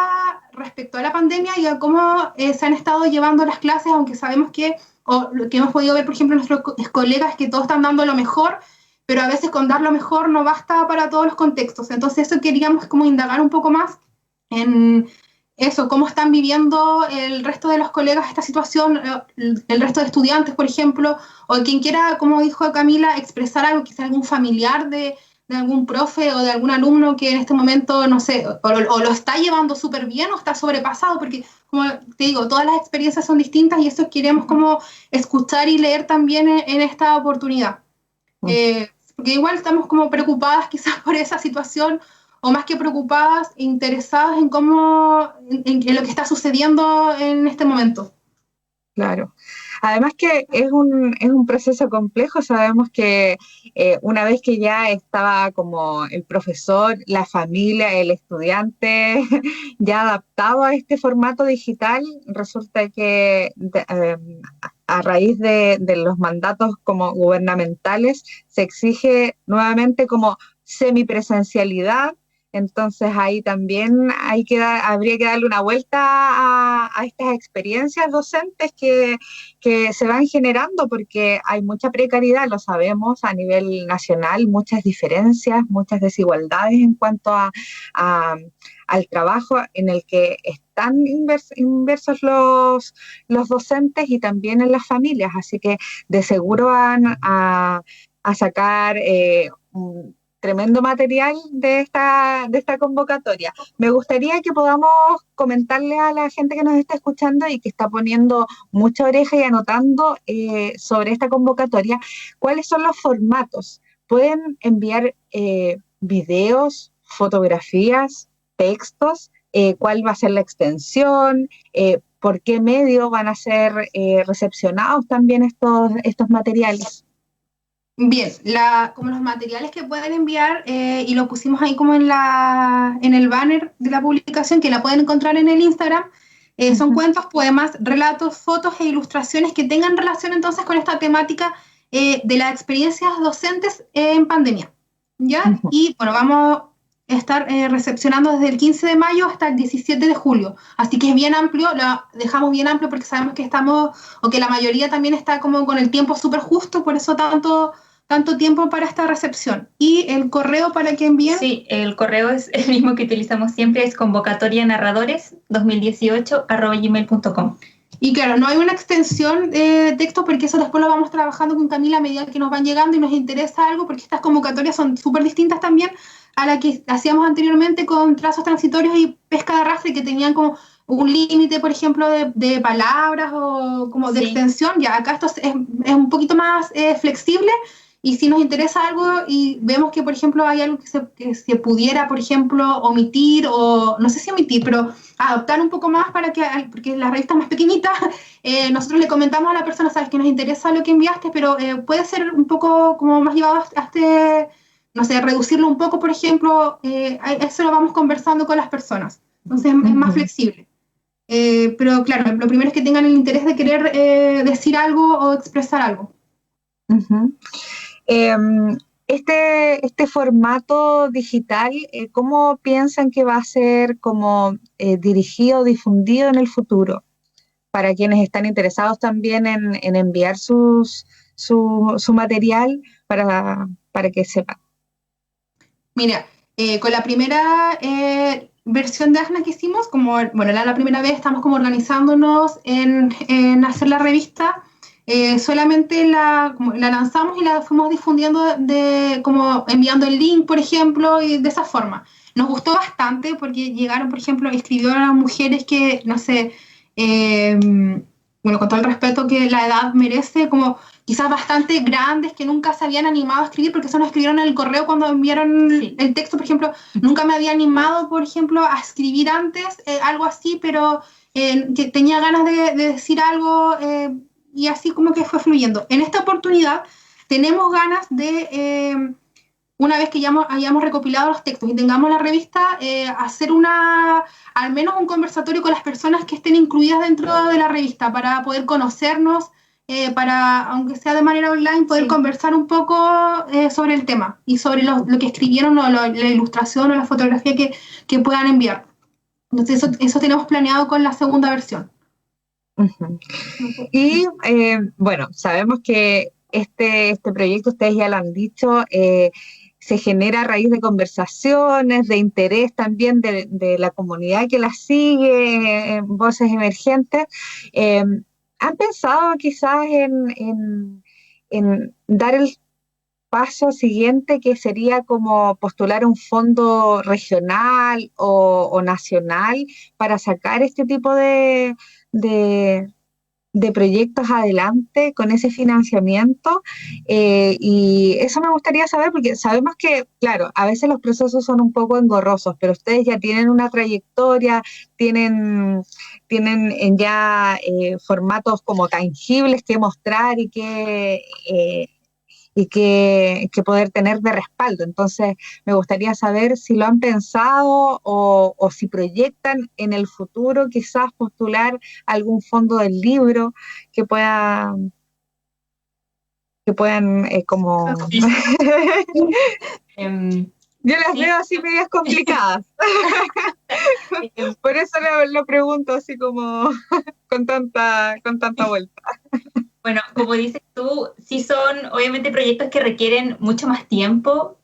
respecto a la pandemia y a cómo se han estado llevando las clases, aunque sabemos o lo que hemos podido ver, por ejemplo, nuestros colegas, que todos están dando lo mejor, pero a veces con dar lo mejor no basta para todos los contextos. Entonces eso queríamos como indagar un poco más en eso, cómo están viviendo el resto de los colegas esta situación, el resto de estudiantes, por ejemplo, o quien quiera, como dijo Camila, expresar algo, quizá algún familiar de algún profe o de algún alumno que en este momento, no sé, o lo está llevando súper bien o está sobrepasado, porque, como te digo, todas las experiencias son distintas y eso queremos como escuchar y leer también en esta oportunidad. Porque igual estamos como preocupadas quizás por esa situación, o más que preocupadas, interesadas en en lo que está sucediendo en este momento. Claro. Además que es un proceso complejo, sabemos que una vez que ya estaba como el profesor, la familia, el estudiante ya adaptado a este formato digital, resulta que a raíz de los mandatos como gubernamentales se exige nuevamente como semipresencialidad. Entonces ahí también habría que darle una vuelta a estas experiencias docentes que se van generando porque hay mucha precariedad, lo sabemos a nivel nacional, muchas diferencias, muchas desigualdades en cuanto al trabajo en el que están inversos los docentes y también en las familias. Así que de seguro van a sacar un tremendo material de esta convocatoria. Me gustaría que podamos comentarle a la gente que nos está escuchando y que está poniendo mucha oreja y anotando sobre esta convocatoria, cuáles son los formatos. Pueden enviar videos, fotografías, textos, cuál va a ser la extensión, por qué medio van a ser recepcionados también estos materiales. Bien, como los materiales que pueden enviar, y lo pusimos ahí como en el banner de la publicación, que la pueden encontrar en el Instagram, son cuentos, poemas, relatos, fotos e ilustraciones que tengan relación entonces con esta temática de las experiencias docentes en pandemia, ¿ya? Y bueno, vamos a estar recepcionando desde el 15 de mayo hasta el 17 de julio, así que es bien amplio, lo dejamos bien amplio porque sabemos que que la mayoría también está como con el tiempo súper justo, por eso tanto tiempo para esta recepción. ¿Y el correo para que envíen? Sí, el correo es el mismo que utilizamos siempre, es convocatorianarradores2018@gmail.com. Y claro, no hay una extensión de texto porque eso después lo vamos trabajando con Camila a medida que nos van llegando y nos interesa algo, porque estas convocatorias son súper distintas también a la que hacíamos anteriormente con trazos transitorios y pesca de arrastre, que tenían como un límite, por ejemplo, de palabras o como de extensión. Ya acá esto es un poquito más flexible. Y si nos interesa algo y vemos que, por ejemplo, hay algo que se pudiera, por ejemplo, omitir, o no sé si omitir, pero adoptar un poco más porque la revista es más pequeñita, nosotros le comentamos a la persona, sabes que nos interesa lo que enviaste, pero puede ser un poco como más llevado a no sé, reducirlo un poco, por ejemplo, eso lo vamos conversando con las personas. Entonces es más flexible. Pero claro, lo primero es que tengan el interés de querer decir algo o expresar algo. Este formato digital, ¿cómo piensan que va a ser como dirigido, difundido en el futuro? Para quienes están interesados también en enviar su material para que sepan. Mira, con la primera versión de ASNA que hicimos, como bueno, era la primera vez, estamos como organizándonos en hacer la revista. Solamente la lanzamos y la fuimos difundiendo como enviando el link, por ejemplo, y de esa forma. Nos gustó bastante porque llegaron, por ejemplo, escribieron a mujeres que, no sé, bueno, con todo el respeto que la edad merece, como quizás bastante grandes que nunca se habían animado a escribir porque eso nos escribieron en el correo cuando enviaron el texto, por ejemplo. Nunca me había animado, por ejemplo, a escribir antes algo así, pero que tenía ganas de decir algo y así como que fue fluyendo. En esta oportunidad tenemos ganas de, una vez que ya hayamos recopilado los textos y tengamos la revista, hacer al menos un conversatorio con las personas que estén incluidas dentro de la revista para poder conocernos, para, aunque sea de manera online, poder conversar un poco sobre el tema y sobre lo que escribieron o la ilustración o la fotografía que puedan enviar. Entonces eso tenemos planeado con la segunda versión. Y bueno, sabemos que este proyecto, ustedes ya lo han dicho, se genera a raíz de conversaciones, de interés también de la comunidad que la sigue, Voces Emergentes. ¿Han pensado quizás en dar el paso siguiente, que sería como postular un fondo regional o nacional para sacar este tipo de proyectos adelante con ese financiamiento? Y eso me gustaría saber, porque sabemos que, claro, a veces los procesos son un poco engorrosos, pero ustedes ya tienen una trayectoria, tienen ya formatos como tangibles que mostrar y que poder tener de respaldo. Entonces, me gustaría saber si lo han pensado o si proyectan en el futuro quizás postular algún fondo del libro que puedan como... Yo las veo así medias complicadas. Por eso lo pregunto así como con tanta vuelta. Bueno, como dices tú, sí son obviamente proyectos que requieren mucho más tiempo,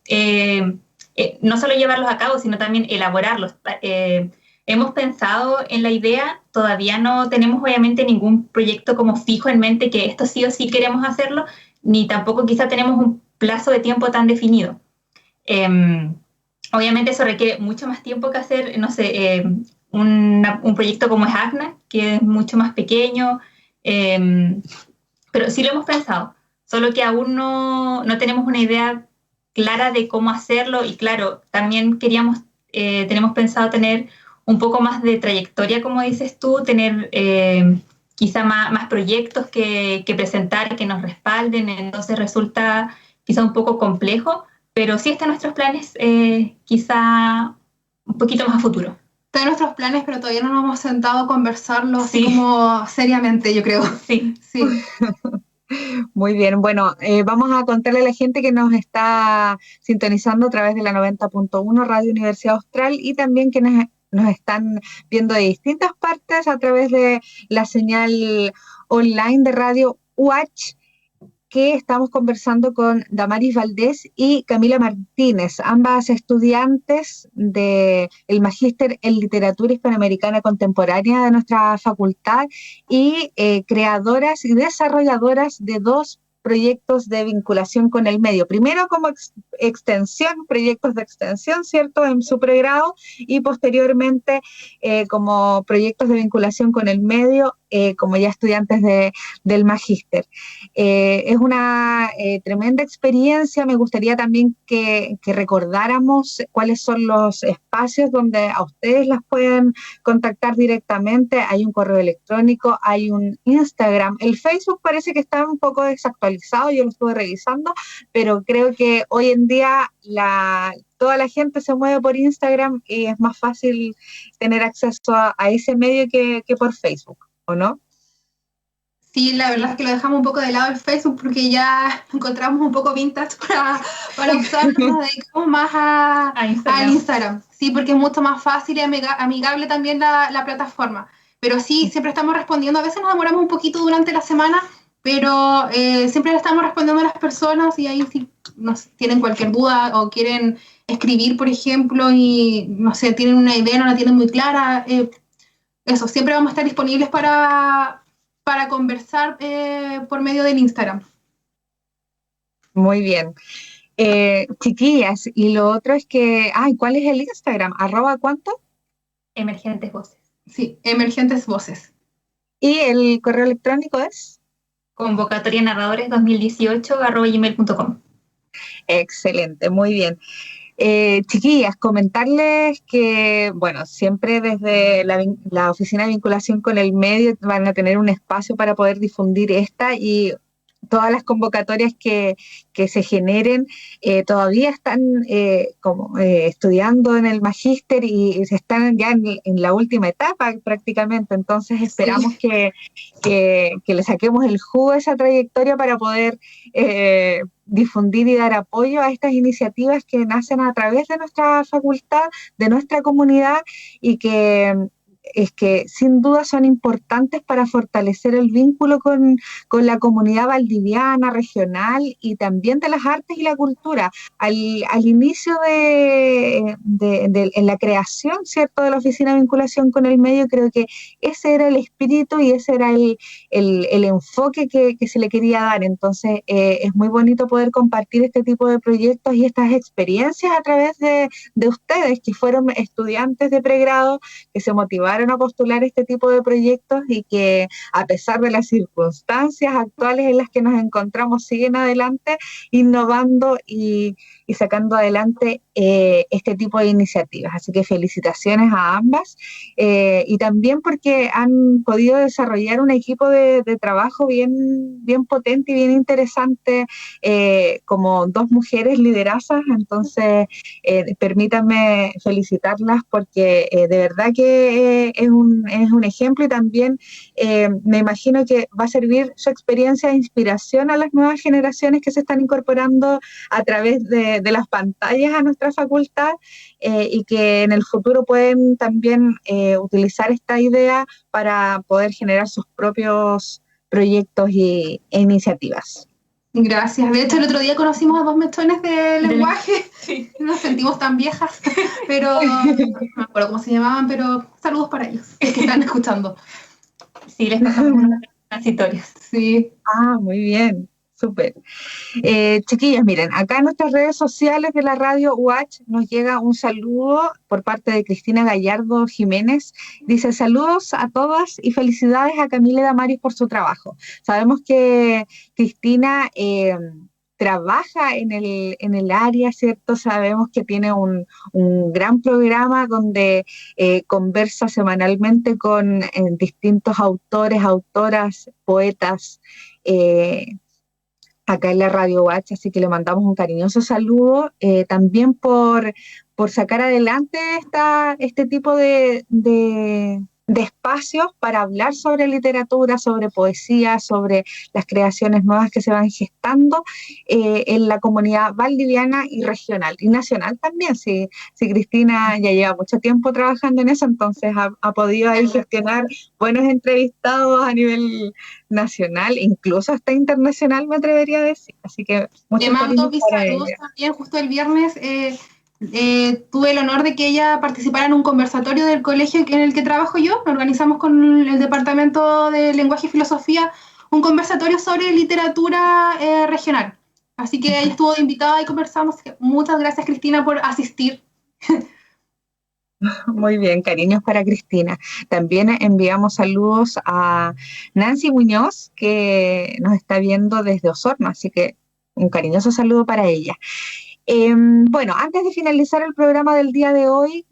no solo llevarlos a cabo, sino también elaborarlos. Hemos pensado en la idea, todavía no tenemos obviamente ningún proyecto como fijo en mente que esto sí o sí queremos hacerlo, ni tampoco quizá tenemos un plazo de tiempo tan definido. Obviamente eso requiere mucho más tiempo que hacer, no sé, un proyecto como es ACNA, que es mucho más pequeño, pero sí lo hemos pensado, solo que aún no tenemos una idea clara de cómo hacerlo, y claro, también tenemos pensado tener un poco más de trayectoria, como dices tú, tener quizá más proyectos que presentar, que nos respalden, entonces resulta quizá un poco complejo, pero sí están nuestros planes quizá un poquito más a futuro. Están nuestros planes, pero todavía no nos hemos sentado a conversarlo así como seriamente, yo creo. Sí. Muy bien, bueno, vamos a contarle a la gente que nos está sintonizando a través de la 90.1 Radio Universidad Austral, y también que nos están viendo de distintas partes a través de la señal online de Radio UH, que estamos conversando con Damaris Valdés y Camila Martínez, ambas estudiantes del Magíster en Literatura Hispanoamericana Contemporánea de nuestra facultad y creadoras y desarrolladoras de dos proyectos de vinculación con el medio. Primero como extensión, proyectos de extensión, ¿cierto?, en su pregrado, y posteriormente como proyectos de vinculación con el medio como ya estudiantes del magíster. Es una tremenda experiencia. Me gustaría también que recordáramos cuáles son los espacios donde a ustedes las pueden contactar directamente. Hay un correo electrónico, hay un Instagram. El Facebook parece que está un poco desactualizado, yo lo estuve revisando, pero creo que hoy en día toda la gente se mueve por Instagram y es más fácil tener acceso a ese medio que por Facebook, ¿o no? Sí, la verdad es que lo dejamos un poco de lado el Facebook porque ya encontramos un poco vintage para usarlo, nos dedicamos más al Instagram. Sí, porque es mucho más fácil y amigable también la plataforma. Pero sí, siempre estamos respondiendo, a veces nos demoramos un poquito durante la semana, pero siempre le estamos respondiendo a las personas y ahí si tienen cualquier duda o quieren escribir, por ejemplo, y no sé, tienen una idea, no la tienen muy clara, eso, siempre vamos a estar disponibles para conversar por medio del Instagram. Muy bien. Chiquillas, y lo otro es que, ¿cuál es el Instagram? ¿@cuánto? Emergentes Voces. Sí, Emergentes Voces. ¿Y el correo electrónico es? convocatorianarradores2018@gmail.com. Excelente, muy bien. Chiquillas, comentarles que, bueno, siempre desde la Oficina de Vinculación con el Medio van a tener un espacio para poder difundir esta y todas las convocatorias que se generen. Todavía están estudiando en el magíster y se están ya en la última etapa prácticamente, entonces esperamos que le saquemos el jugo a esa trayectoria para poder difundir y dar apoyo a estas iniciativas que nacen a través de nuestra facultad, de nuestra comunidad y que sin duda son importantes para fortalecer el vínculo con la comunidad valdiviana, regional y también de las artes y la cultura. Al inicio en la creación, ¿cierto?, de la Oficina de Vinculación con el Medio, creo que ese era el espíritu y ese era el enfoque que se le quería dar. Entonces, es muy bonito poder compartir este tipo de proyectos y estas experiencias a través de ustedes, que fueron estudiantes de pregrado, que se motivaron a postular este tipo de proyectos y que a pesar de las circunstancias actuales en las que nos encontramos siguen adelante, innovando y sacando adelante este tipo de iniciativas. Así que felicitaciones a ambas y también porque han podido desarrollar un equipo de trabajo bien potente y bien interesante, como dos mujeres liderazas. Entonces permítanme felicitarlas porque de verdad que es un ejemplo y también me imagino que va a servir su experiencia de inspiración a las nuevas generaciones que se están incorporando a través de las pantallas a nuestra facultad y que en el futuro pueden también utilizar esta idea para poder generar sus propios proyectos e iniciativas. Gracias. De hecho, el otro día conocimos a dos mechones de lenguaje. Sí. Nos sentimos tan viejas, pero no me acuerdo cómo se llamaban, pero saludos para ellos, que están escuchando. Sí, les pasamos unos transitorios. Sí. Muy bien. Súper. Chiquillas, miren, acá en nuestras redes sociales de la radio UH nos llega un saludo por parte de Cristina Gallardo Jiménez. Dice: saludos a todas y felicidades a Camila Damaris por su trabajo. Sabemos que Cristina trabaja en el área, ¿cierto? Sabemos que tiene un gran programa donde conversa semanalmente con distintos autores, autoras, poetas, acá en la Radio UH, así que le mandamos un cariñoso saludo, también por sacar adelante este tipo de espacios para hablar sobre literatura, sobre poesía, sobre las creaciones nuevas que se van gestando en la comunidad valdiviana y regional, y nacional también. Si Cristina ya lleva mucho tiempo trabajando en eso, entonces ha podido ahí gestionar buenos entrevistados a nivel nacional, incluso hasta internacional, me atrevería a decir. Así que le mando mis saludos también. Justo el viernes tuve el honor de que ella participara en un conversatorio del colegio en el que trabajo yo. Organizamos con el Departamento de Lenguaje y Filosofía un conversatorio sobre literatura regional. Así que ella estuvo invitada y conversamos. Muchas gracias, Cristina, por asistir. Muy bien, cariños para Cristina. También enviamos saludos a Nancy Muñoz, que nos está viendo desde Osorno, así que un cariñoso saludo para ella. Bueno, antes de finalizar el programa del día de hoy,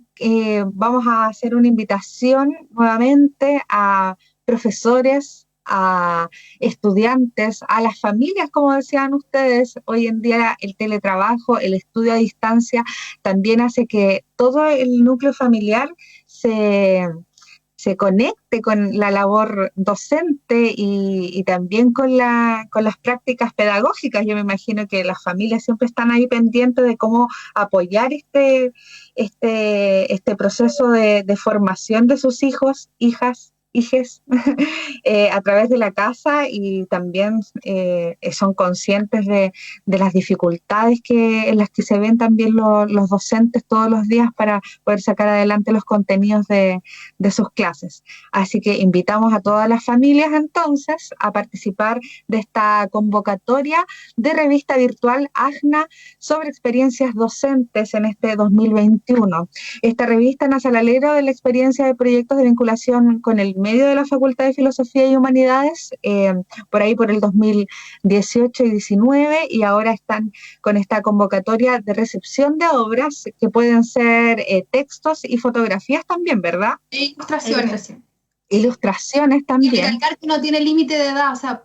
vamos a hacer una invitación nuevamente a profesores, a estudiantes, a las familias, como decían ustedes. Hoy en día el teletrabajo, el estudio a distancia, también hace que todo el núcleo familiar se, se conecte con la labor docente y también con las prácticas pedagógicas. Yo me imagino que las familias siempre están ahí pendientes de cómo apoyar este proceso de formación de sus hijos, hijas, hijes, a través de la casa, y también son conscientes de las dificultades en las que se ven también los docentes todos los días para poder sacar adelante los contenidos de sus clases. Así que invitamos a todas las familias entonces a participar de esta convocatoria de revista virtual AGNA sobre experiencias docentes en este 2021. Esta revista nace al alero de la experiencia de proyectos de vinculación con el medio de la Facultad de Filosofía y Humanidades, por ahí por el 2018 y 19, y ahora están con esta convocatoria de recepción de obras que pueden ser textos y fotografías también, ¿verdad? Ilustraciones. Ilustraciones Y también. recalcar que no tiene límite de edad, o sea,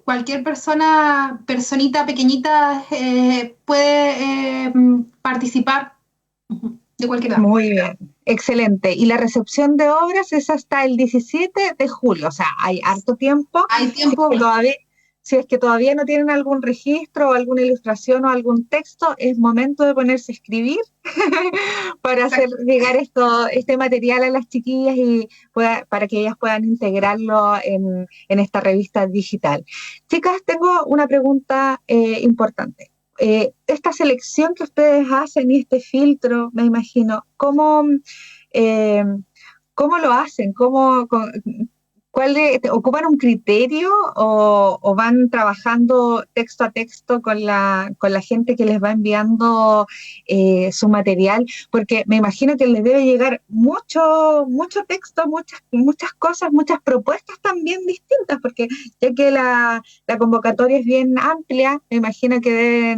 cualquier personita pequeñita puede participar de cualquier edad. Muy bien, excelente. Y la recepción de obras es hasta el 17 de julio, o sea, hay harto tiempo. Hay tiempo. Si es que todavía no tienen algún registro o alguna ilustración o algún texto, es momento de ponerse a escribir para hacer llegar este material a las chiquillas y para que ellas puedan integrarlo en esta revista digital. Chicas, tengo una pregunta importante. Esta selección que ustedes hacen y este filtro, me imagino, ¿cómo lo hacen? ¿Ocupan un criterio o van trabajando texto a texto con la gente que les va enviando su material? Porque me imagino que les debe llegar mucho texto, muchas cosas, muchas propuestas también distintas, porque ya que la convocatoria es bien amplia, me imagino que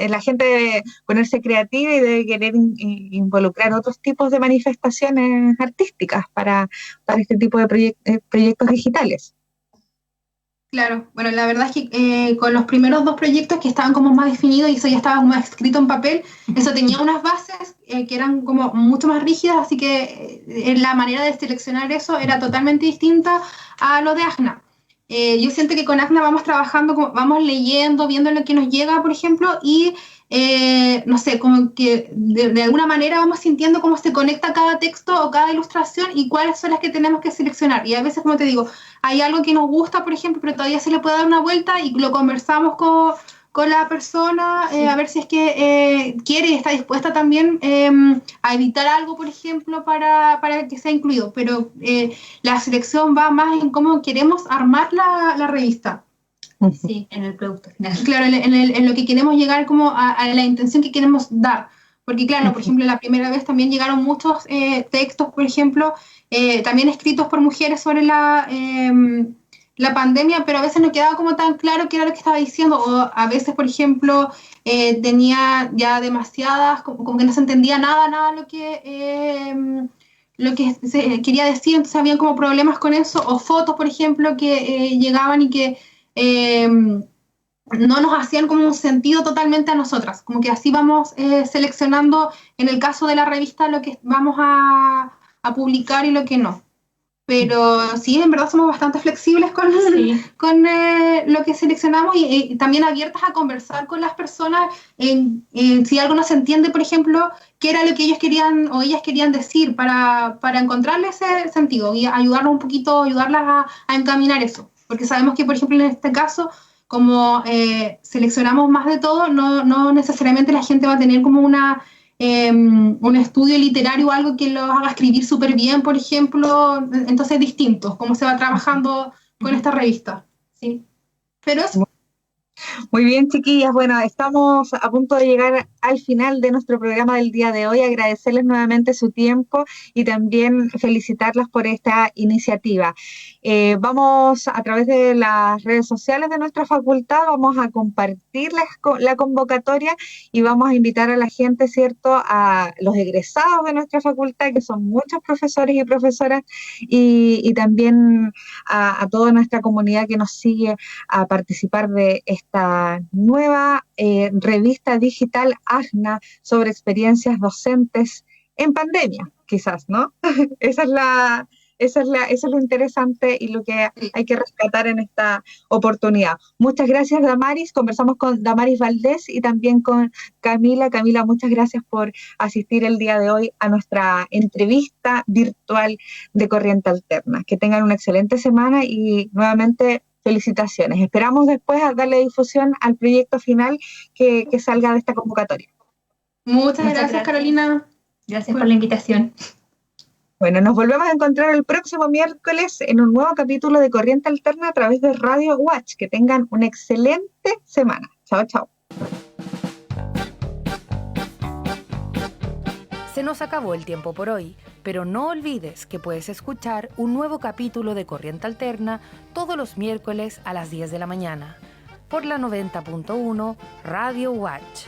la gente debe ponerse creativa y debe querer involucrar otros tipos de manifestaciones artísticas para este tipo de proyectos digitales. Claro, bueno, la verdad es que con los primeros dos proyectos que estaban como más definidos y eso ya estaba más escrito en papel, eso tenía unas bases que eran como mucho más rígidas, así que la manera de seleccionar eso era totalmente distinta a lo de AGNA. Yo siento que con AGNA vamos trabajando, vamos leyendo, viendo lo que nos llega, por ejemplo, y no sé, como que de alguna manera vamos sintiendo cómo se conecta cada texto o cada ilustración y cuáles son las que tenemos que seleccionar. Y a veces, como te digo, hay algo que nos gusta, por ejemplo, pero todavía se le puede dar una vuelta y lo conversamos con la persona, sí, a ver si es que quiere y está dispuesta también a editar algo, por ejemplo, para que sea incluido. Pero la selección va más en cómo queremos armar la revista. Sí, en el producto final. Claro, en lo que queremos llegar, como a la intención que queremos dar. Porque claro, por ejemplo, la primera vez también llegaron muchos textos, por ejemplo, también escritos por mujeres sobre la pandemia, pero a veces no quedaba como tan claro qué era lo que estaba diciendo, o a veces, por ejemplo, tenía ya demasiadas, como que no se entendía nada lo que se quería decir, entonces había como problemas con eso, o fotos, por ejemplo, que llegaban y que no nos hacían como un sentido totalmente a nosotras, como que así vamos seleccionando en el caso de la revista lo que vamos a publicar y lo que no. Pero sí, en verdad somos bastante flexibles con lo que seleccionamos y también abiertas a conversar con las personas si algo no se entiende, por ejemplo, qué era lo que ellos querían o ellas querían decir para encontrarle ese sentido y ayudarlas un poquito, ayudarlas a encaminar eso. Porque sabemos que, por ejemplo, en este caso, como seleccionamos más de todo, no necesariamente la gente va a tener como un estudio literario o algo que lo haga escribir súper bien, por ejemplo, entonces es distinto cómo se va trabajando con esta revista. Sí. Pero eso. Muy bien, chiquillas. Bueno, estamos a punto de llegar al final de nuestro programa del día de hoy. Agradecerles nuevamente su tiempo y también felicitarlas por esta iniciativa. Vamos a través de las redes sociales de nuestra facultad, vamos a compartir la convocatoria y vamos a invitar a la gente, ¿cierto?, a los egresados de nuestra facultad, que son muchos profesores y profesoras, y también a toda nuestra comunidad que nos sigue a participar de esta nueva revista digital AGNA sobre experiencias docentes en pandemia, quizás, ¿no? Eso es lo interesante y lo que hay que rescatar en esta oportunidad. Muchas gracias, Damaris. Conversamos con Damaris Valdés y también con Camila. Camila, muchas gracias por asistir el día de hoy a nuestra entrevista virtual de Corriente Alterna. Que tengan una excelente semana y nuevamente felicitaciones. Esperamos después a darle difusión al proyecto final que salga de esta convocatoria. Muchas gracias, Carolina. Gracias por la invitación. Bueno, nos volvemos a encontrar el próximo miércoles en un nuevo capítulo de Corriente Alterna a través de Radio Watch. Que tengan una excelente semana. Chao, chao. Se nos acabó el tiempo por hoy, pero no olvides que puedes escuchar un nuevo capítulo de Corriente Alterna todos los miércoles a las 10 de la mañana por la 90.1 Radio Watch.